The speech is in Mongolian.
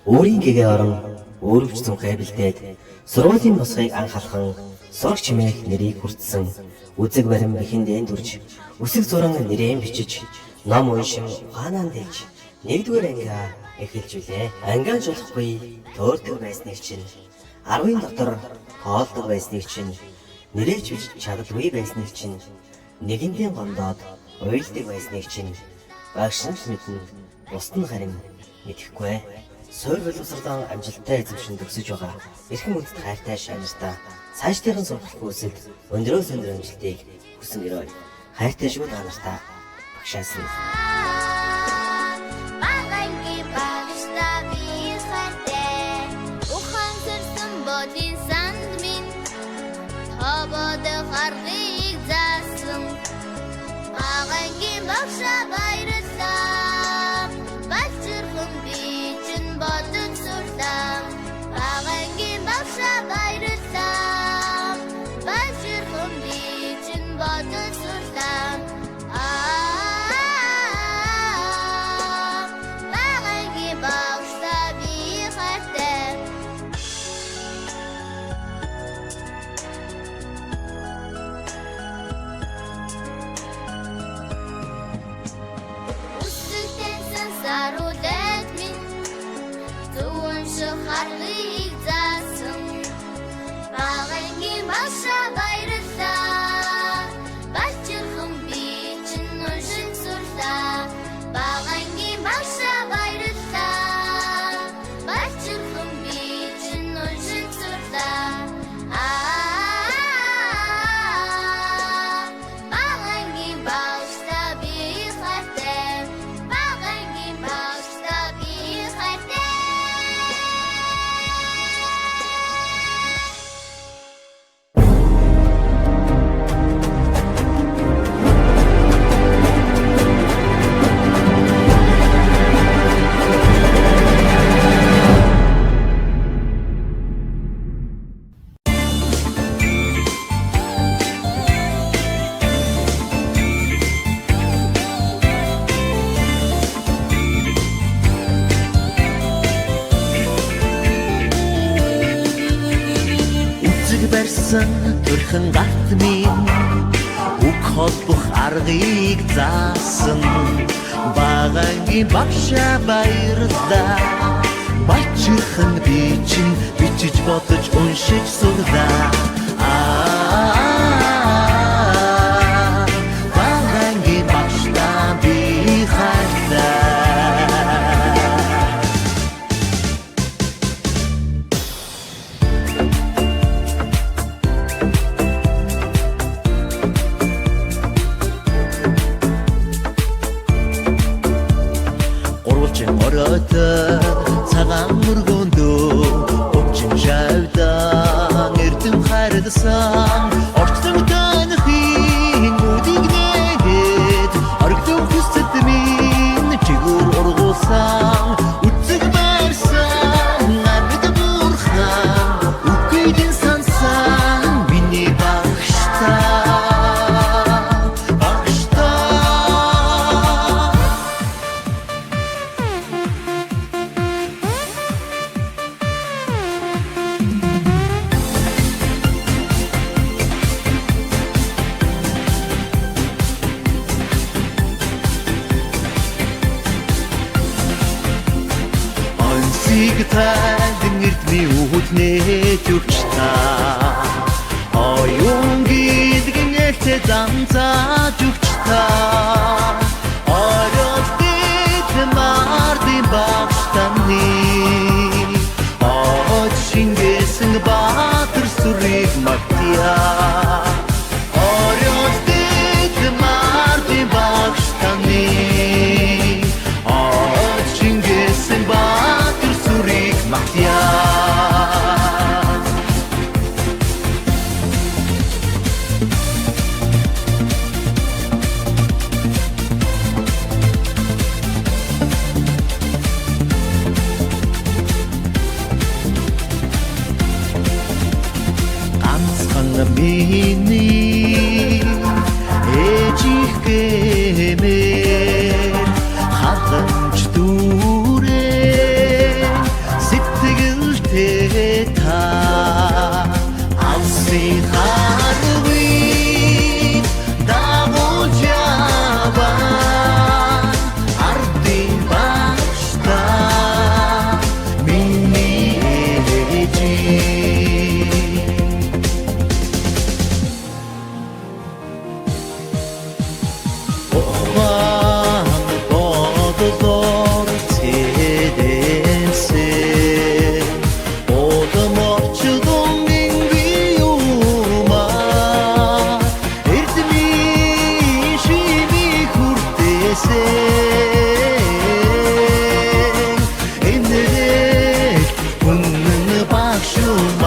Өөрийн гэгээ орон өөрөвч зүнхээ бэлдээд сургуулийн босгыг анхаархан сорг чимээх нэрийг хүртсэн. Үзэг барим бэхэндэн дүрж үсэг зуран нэрээн бичиж ном уншин ухаанаа дэж нэгдүгээр ангиа эхэлж үлээ. Ангиан жолохгүй төөрдөг байсныг чинь 10-ын дотор тоолдог байсныг чинь нэрэж бич чадалгүй байсныг чинь нэгэндээ гондоод уйлдаг байсныг чинь багш нар мэднэ, бусд нь харин мэдэхгүй. Суур боловсролын амжилттай эзэмшин төгсөж байгаа эрхэм үндэт хайртай шаардлагатай цаашдын сургалт үүсэлд өндрөөс өндөр амжилтыг хүсэн гэрой. Хайртай шүү та нартай. Багшаас нь харгийг заасан агангийн багшаа баярлалаа. Бачирхан би чинь бодон сурлаа. Агангийн багшаа баярлалаа. Бачирхан би чинь бодон сурлаа. Агангийн багшаа би хайртай. Сарулет минь зүүн харгийг заасан агангийн багшаа баярлалаа. Бачирхан би чинь уншин сурлаа. Агангийн багшаа баярлалаа. Бачирхан би чинь уншин сурлаа. Агангийн багшаа би хайртай. Барьсан төрхөн гарт минь үг холбох аргыг заасан багангийн багшаа баярлалаа. Бачирхан би чинь бичиж бодож уншиж сурлаа. Багангийн багшаа би хайрлаа. Цагаан мөргөндөө өвчин шавьдан эрдэм хайрласан орчсон танахын үдийг нэгэд оргидон хүсэт минь чигүүр ургуулсан үцэг барьсан амьд бүрхан үгүйдэн сансан миний багштай. Тайлан эрдмийн үхнэж өгч та оюун гэдгэн нэлтэй замцааж өгч та оролдит мардын багш таны шингээсэн баатар сүрийг магтъя. Оролдит мардын багш таны шингээсэн баатар сүрийг магтъя. Миний ээжих гэмээр халамж дүүрээ те та алсын харвы дагуулж яваа ардын башта миний ээжи ухаан боддоор тэдэнсэ одоморчдон минги юма эрдми шими хүртээсэ энэрэг үнэн багшума